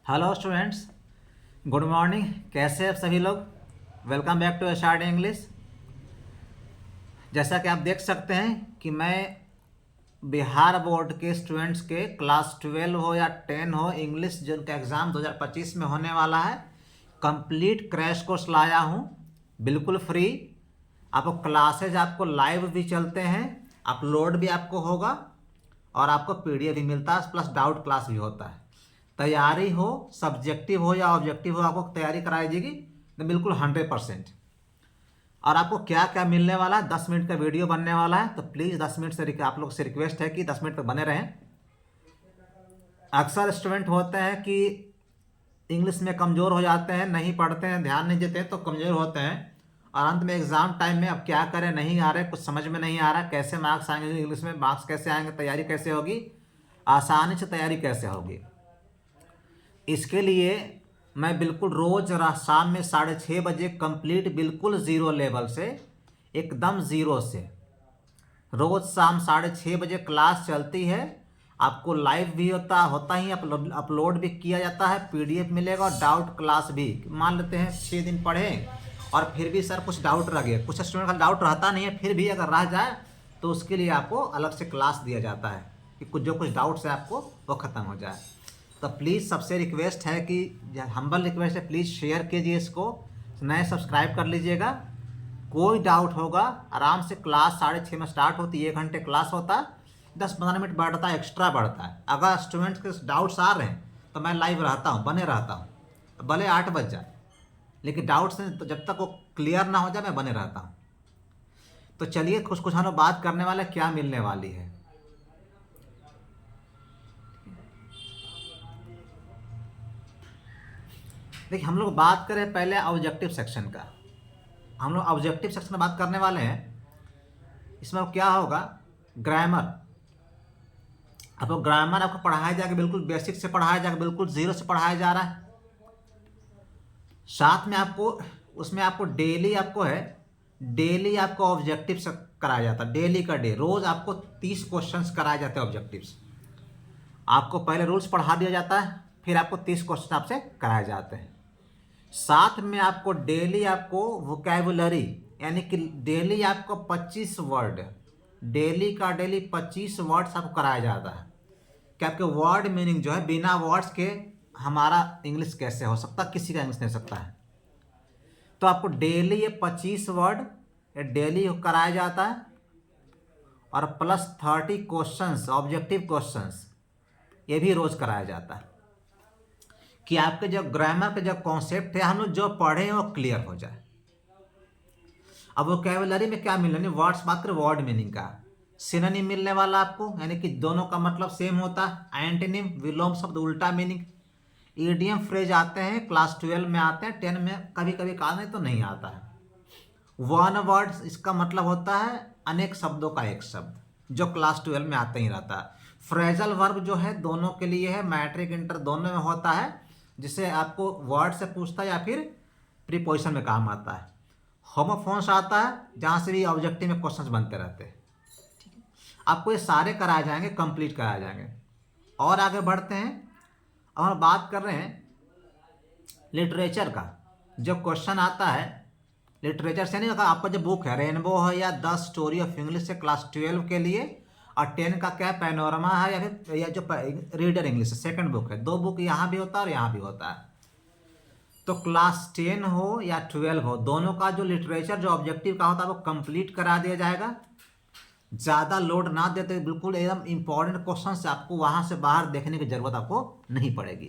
Hello students, good morning. कैसे हैं आप सभी लोग? Welcome back to SRD English. जैसा कि आप देख सकते हैं कि मैं बिहार बोर्ड के स्टूडेंट्स के क्लास 12 हो या 10 हो, इंग्लिश जिनका एग्ज़ाम 2025 में होने वाला है, कंप्लीट क्रैश कोर्स लाया हूँ, बिल्कुल फ्री। आपको क्लासेज आपको लाइव भी चलते हैं, अपलोड भी आपको होगा और आपको पीडीएफ भी मिलता है, प्लस डाउट क्लास भी होता है। तैयारी हो, सब्जेक्टिव हो या ऑब्जेक्टिव हो, आपको तैयारी कराई जाएगी तो बिल्कुल 100%। और आपको क्या क्या मिलने वाला है, 10 मिनट का वीडियो बनने वाला है, तो प्लीज़ 10 मिनट से आप लोग से रिक्वेस्ट है कि 10 मिनट तक बने रहें। अक्सर स्टूडेंट होते हैं कि इंग्लिश में कमज़ोर हो जाते हैं, नहीं पढ़ते हैं, ध्यान नहीं देते हैं, तो कमज़ोर होते हैं और अंत में एग्ज़ाम टाइम में अब क्या करें, नहीं आ रहे, कुछ समझ में नहीं आ रहा, कैसे मार्क्स आएंगे इंग्लिश में, मार्क्स कैसे आएंगे, तैयारी कैसे होगी, आसानी से तैयारी कैसे होगी। इसके लिए मैं बिल्कुल रोज़ शाम में 6:30 बजे कंप्लीट बिल्कुल ज़ीरो लेवल से, एकदम ज़ीरो से, रोज़ शाम 6:30 बजे क्लास चलती है। आपको लाइव भी होता ही, अपलोड भी किया जाता है, पीडीएफ मिलेगा और डाउट क्लास भी। मान लेते हैं 6 दिन पढ़ें और फिर भी सर कुछ डाउट रह गया, कुछ स्टूडेंट का डाउट रहता नहीं है, फिर भी अगर रह जाए तो उसके लिए आपको अलग से क्लास दिया जाता है कि कुछ जो कुछ डाउट्स है आपको वो ख़त्म हो जाए। तो प्लीज़ सबसे रिक्वेस्ट है कि, हम्बल रिक्वेस्ट है, प्लीज़ शेयर कीजिए इसको, नए सब्सक्राइब कर लीजिएगा। कोई डाउट होगा आराम से, क्लास 6:30 में स्टार्ट होती है, 1 घंटे क्लास होता है, 10-15 मिनट बढ़ता है, एक्स्ट्रा बढ़ता है। अगर स्टूडेंट्स के डाउट्स आ रहे हैं तो मैं लाइव रहता हूँ, बने रहता हूँ, भले 8 बज जाए, लेकिन डाउट्स तो जब तक वो क्लियर ना हो जाए मैं बने रहता हूँ। तो चलिए कुछ हम लोग बात करने वाले क्या मिलने वाली है। देखिए, हम लोग बात करें पहले ऑब्जेक्टिव सेक्शन का। हम लोग ऑब्जेक्टिव सेक्शन में बात करने वाले हैं। इसमें क्या होगा, ग्रामर। आपको ग्रामर आपको पढ़ाया जाएगा, बिल्कुल बेसिक से पढ़ाया जाएगा, बिल्कुल ज़ीरो से पढ़ाया जा रहा है। साथ में आपको उसमें आपको डेली आपको ऑब्जेक्टिव से कराया जाता है, डेली का डे, रोज़ आपको 30 क्वेश्चंस कराए जाते हैं ऑब्जेक्टिव्स। आपको पहले रूल्स पढ़ा दिया जाता है, फिर आपको 30 क्वेश्चन आपसे कराए जाते हैं। साथ में आपको डेली आपको वोकैबुलरी, यानी कि डेली आपको 25 वर्ड, डेली का डेली 25 वर्ड्स आपको कराया जाता है कि आपके वर्ड मीनिंग जो है, बिना वर्ड्स के हमारा इंग्लिश कैसे हो सकता, किसी का इंग्लिश नहीं हो सकता है। तो आपको डेली ये 25 वर्ड डेली कराया जाता है और प्लस 30 क्वेश्चंस, ऑब्जेक्टिव क्वेश्चंस, ये भी रोज़ कराया जाता है कि आपके जो ग्रामर के जो कॉन्सेप्ट है हम लोग जो पढ़े हैं वो क्लियर हो जाए। अब वोकैबुलरी में क्या मिलने, वर्ड्स बात करें, वर्ड मीनिंग का सिनोनिम मिलने वाला आपको, यानी कि दोनों का मतलब सेम होता है। एंटोनिम, विलोम शब्द, उल्टा मीनिंग। ईडियम फ्रेज आते हैं, क्लास 12 में आते हैं, 10 में कभी कभी कहा नहीं तो नहीं आता है। वन वर्ड, इसका मतलब होता है अनेक शब्दों का एक शब्द, जो क्लास 12 में आते ही रहता है। फ्रेजल वर्ब जो है दोनों के लिए है, मैट्रिक इंटर दोनों में होता है, जिसे आपको वर्ड से पूछता है या फिर प्रीपोजिशन में काम आता है। होमोफोन्स आता है, जहाँ से भी ऑब्जेक्टिव में क्वेश्चंस बनते रहते हैं। ठीक है, आपको ये सारे कराए जाएंगे, कंप्लीट कराए जाएंगे। और आगे बढ़ते हैं, अब हम बात कर रहे हैं लिटरेचर का। जो क्वेश्चन आता है लिटरेचर से, नहीं होगा, आपका जो बुक है रेनबो है या द स्टोरी ऑफ इंग्लिश है क्लास 12 के लिए, और 10 का क्या पैनोरमा है या फिर या जो रीडर इंग्लिश है, सेकंड बुक है। 2 बुक यहाँ भी होता है और यहाँ भी होता है। तो क्लास 10 हो या 12 हो, दोनों का जो लिटरेचर जो ऑब्जेक्टिव का होता है वो कंप्लीट करा दिया जाएगा। ज़्यादा लोड ना देते, बिल्कुल एकदम इंपॉर्टेंट क्वेश्चन आपको वहाँ से बाहर देखने की जरूरत आपको नहीं पड़ेगी।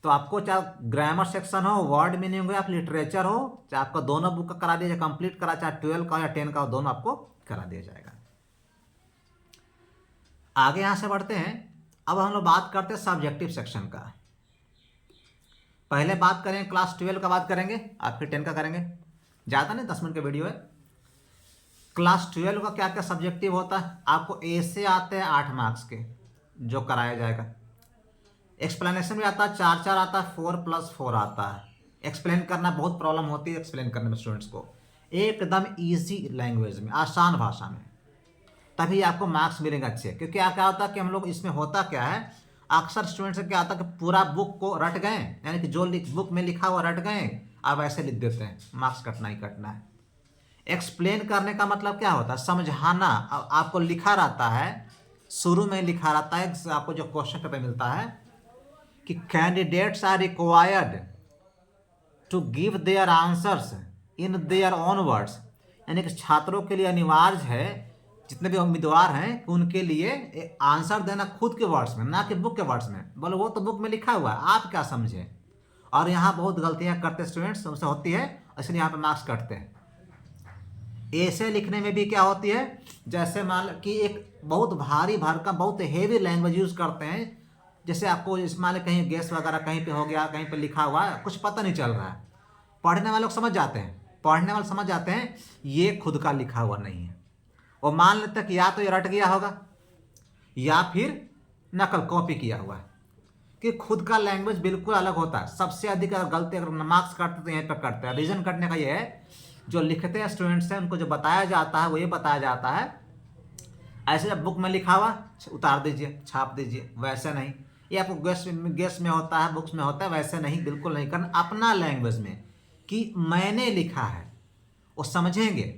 तो आपको चाहे ग्रामर सेक्शन हो, वर्ड मीनिंग हो या लिटरेचर हो, चाहे आपका दोनों बुक का करा दिया जाए, कंप्लीट करा, चाहे 12 का या 10 का हो, दोनों आपको करा दिया जाएगा। आगे यहाँ से बढ़ते हैं। अब हम लोग बात करते हैं सब्जेक्टिव सेक्शन का। पहले बात करें क्लास 12 का बात करेंगे और फिर 10 का करेंगे, ज़्यादा नहीं, 10 मिनट का वीडियो है। क्लास 12 का क्या क्या सब्जेक्टिव होता है, आपको ए से आते हैं 8 मार्क्स के, जो कराया जाएगा। एक्सप्लेनेशन भी आता है, 4 आता है, 4+4 आता है। एक्सप्लेन करना बहुत प्रॉब्लम होती है, एक्सप्लेन करने में स्टूडेंट्स को, एकदम ईजी लैंग्वेज में, आसान भाषा में, तभी आपको मार्क्स मिलेंगे अच्छे। क्योंकि क्या क्या होता है कि हम लोग इसमें होता क्या है, अक्सर स्टूडेंट से क्या आता है कि पूरा बुक को रट गए, यानी कि जो बुक में लिखा हुआ रट गए, अब ऐसे लिख देते हैं, मार्क्स कटना ही कटना है। एक्सप्लेन करने का मतलब क्या होता है, समझाना। आपको लिखा रहता है, शुरू में लिखा रहता है, आपको जो क्वेश्चन पेपर मिलता है कि candidates are required to give their answers in their own words, यानी कि छात्रों के लिए अनिवार्य है, जितने भी उम्मीदवार हैं उनके लिए आंसर देना खुद के वर्ड्स में, ना कि बुक के वर्ड्स में। बोलो वो तो बुक में लिखा हुआ है, आप क्या समझे। और यहाँ बहुत गलतियाँ करते स्टूडेंट्स, उनसे होती है, इसलिए यहाँ पे मार्क्स कटते हैं। ऐसे लिखने में भी क्या होती है, जैसे मान कि एक बहुत भारी भरकम बहुत हेवी लैंग्वेज यूज़ करते हैं, जैसे आपको इस मान कहीं गैस वगैरह कहीं पे हो गया, कहीं पे लिखा हुआ है, कुछ पता नहीं चल रहा है, पढ़ने वाले लोग समझ जाते हैं, पढ़ने वाले समझ जाते हैं ये खुद का लिखा हुआ नहीं है। वो मान लेते हैं कि या तो ये रट गया होगा या फिर नकल कॉपी किया हुआ है, कि खुद का लैंग्वेज बिल्कुल अलग होता है। सबसे अधिक अगर गलती अगर मार्क्स काटते तो यहीं पर करते हैं। रीजन करने का ये है, जो लिखते हैं स्टूडेंट्स हैं उनको जो बताया जाता है वो ये बताया जाता है, ऐसे जब बुक में लिखा हुआ उतार दीजिए, छाप दीजिए, वैसे नहीं। ये आपको गेस में होता है, बुक्स में होता है, वैसे नहीं, बिल्कुल नहीं करना। अपना लैंग्वेज में कि मैंने लिखा है, वो समझेंगे।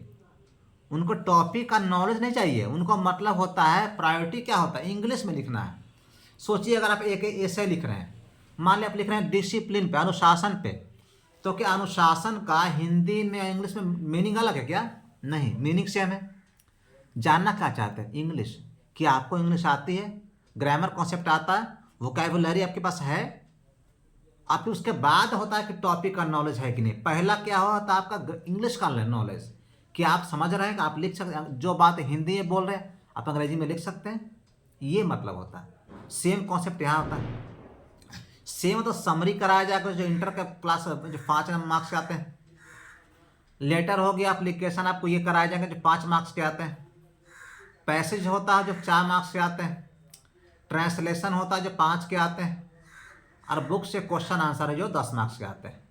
उनको टॉपिक का नॉलेज नहीं चाहिए, उनको मतलब होता है प्रायोरिटी क्या होता है, इंग्लिश में लिखना है। सोचिए अगर आप एक ऐसे लिख रहे हैं, मान लिया आप लिख रहे हैं डिसिप्लिन पे, अनुशासन पे, तो क्या अनुशासन का हिंदी में या इंग्लिश में मीनिंग अलग है क्या? नहीं, मीनिंग सेम है। जानना क्या चाहते हैं, इंग्लिश। क्या आपको इंग्लिश आती है, ग्रामर कॉन्सेप्ट आता है, वोकैबुलरी आपके पास है? आप उसके बाद होता है कि टॉपिक का नॉलेज है कि नहीं। पहला क्या होता है आपका इंग्लिश का नॉलेज, कि आप समझ रहे हैं कि आप लिख सकते हैं, जो बात हिंदी में बोल रहे हैं आप अंग्रेजी में लिख सकते हैं, ये मतलब होता है। सेम कॉन्सेप्ट यहाँ होता है। सेम तो समरी कराया जाएगा, जो इंटर का क्लास जो 5 मार्क्स के आते हैं। लेटर हो गया, एप्लीकेशन आपको ये कराया जाएगा जो 5 मार्क्स के आते हैं। पैसेज होता है जो 4 मार्क्स के आते हैं। ट्रांसलेशन होता है जो 5 के आते हैं। और बुक से क्वेश्चन आंसर है जो 10 मार्क्स के आते हैं।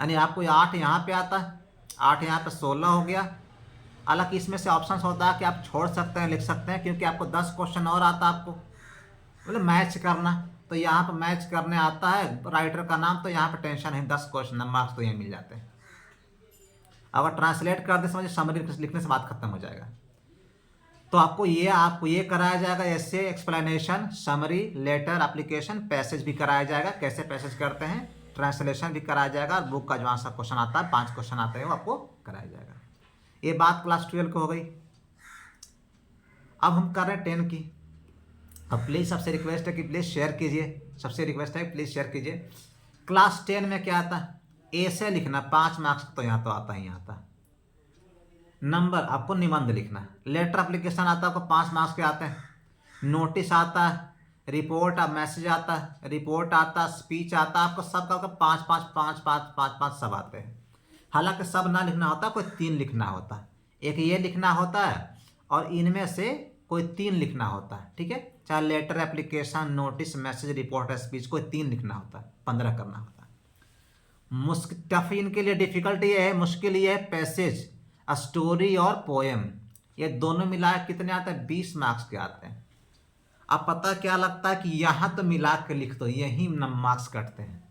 यानी आपको 8 यहाँ पे आता है, 8 यहाँ पे 16 हो गया। हालांकि इसमें से ऑप्शन होता है कि आप छोड़ सकते हैं, लिख सकते हैं, क्योंकि आपको 10 क्वेश्चन और आता है आपको मतलब मैच करना, तो यहाँ पर मैच करने आता है राइटर का नाम, तो यहाँ पर टेंशन है, 10 क्वेश्चन मार्क्स तो यहाँ मिल जाते हैं। अगर ट्रांसलेट कर दे समझिए, समरी लिखने से बात खत्म हो जाएगा। तो आपको ये कराया जाएगा, ऐसे explanation, summary, letter, application, passage भी कराया जाएगा, कैसे पैसेज करते हैं, ट्रांसलेशन भी कराया जाएगा, और बुक का जो आंसर क्वेश्चन आता है 5 क्वेश्चन आते हैं वो आपको कराया जाएगा। ये बात क्लास 12 को हो गई। अब हम कर रहे हैं 10 की। अब प्लीज़ सबसे रिक्वेस्ट है कि प्लीज़ शेयर कीजिए, सबसे रिक्वेस्ट है प्लीज़ शेयर कीजिए। क्लास 10 में क्या आता है, ऐसे लिखना 5 मार्क्स तो यहाँ तो आता ही आता है। नंबर आपको निबंध लिखना है। लेटर एप्लीकेशन आता है आपको 5 मार्क्स के आते हैं। नोटिस आता है, रिपोर्ट मैसेज आता है, रिपोर्ट आता है, स्पीच आता है, आपको सबका 5 सब आते हैं। हालांकि सब ना लिखना होता, कोई 3 लिखना होता है। एक ये लिखना होता है और इनमें से कोई 3 लिखना होता है, ठीक है। चाहे letter, application, notice, message, report, speech, कोई 3 लिखना होता है, 15 करना होता है। टफ इनके लिए डिफिकल्ट ये है, मुश्किल ये है पैसेज, स्टोरी और पोएम, ये दोनों मिला कितने आते हैं, 20 मार्क्स के आते हैं। अब पता क्या लगता है कि यहाँ तो मिला के लिख दो, यही मार्क्स कटते हैं।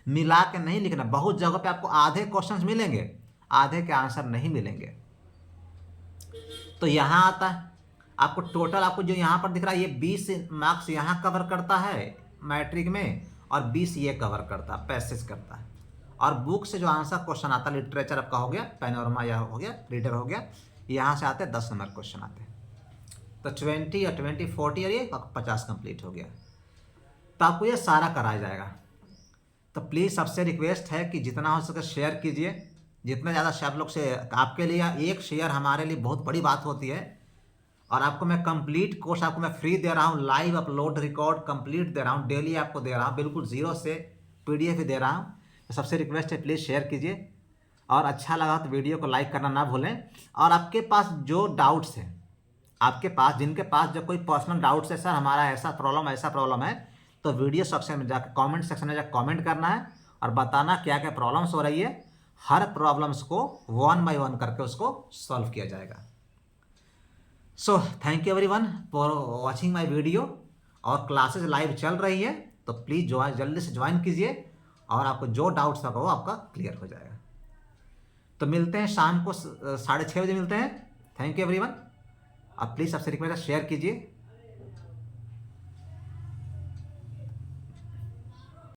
मिला के नहीं लिखना, बहुत जगह पे आपको आधे क्वेश्चंस मिलेंगे, आधे के आंसर नहीं मिलेंगे। तो यहाँ आता है आपको टोटल, आपको जो यहाँ पर दिख रहा है ये 20 मार्क्स यहाँ कवर करता है मैट्रिक में, और 20 ये कवर करता है, पैसेज करता है। और बुक से जो आंसर क्वेश्चन आता है, लिटरेचर आपका हो गया, पैनोरमा या हो गया, रीडर हो गया, यहाँ से आते हैं 10 नंबर क्वेश्चन आते हैं। तो 20 या 20 40 और ये 50 कंप्लीट हो गया। तो आपको ये सारा कराया जाएगा। तो प्लीज़ सबसे रिक्वेस्ट है कि जितना हो सके शेयर कीजिए, जितना ज़्यादा शेयर लोग से, आपके लिए एक शेयर हमारे लिए बहुत बड़ी बात होती है। और आपको मैं कंप्लीट कोर्स आपको मैं फ्री दे रहा हूँ, लाइव अपलोड रिकॉर्ड कंप्लीट दे रहा हूँ, डेली आपको दे रहा हूँ, बिल्कुल ज़ीरो से PDF भी दे रहा हूँ। तो सबसे रिक्वेस्ट है प्लीज़ शेयर कीजिए, और अच्छा लगा तो वीडियो को लाइक करना ना भूलें। और आपके पास जो डाउट्स हैं, आपके पास जिनके पास जो कोई पर्सनल डाउट्स है, सर हमारा ऐसा प्रॉब्लम है, तो वीडियो सेक्शन में जाकर, कमेंट सेक्शन में जाकर कमेंट करना है और बताना क्या क्या प्रॉब्लम्स हो रही है। हर प्रॉब्लम्स को 1 by 1 करके उसको सॉल्व किया जाएगा। So thank you everyone for watching my video. और क्लासेस लाइव चल रही है, तो प्लीज़ जल्दी से ज्वाइन कीजिए और आपको जो डाउट्स होगा वो आपका क्लियर हो जाएगा। तो मिलते हैं शाम को 6:30 बजे मिलते हैं। Thank you everyone. अब प्लीज़ सबसे रिक्वेस्ट शेयर कीजिए।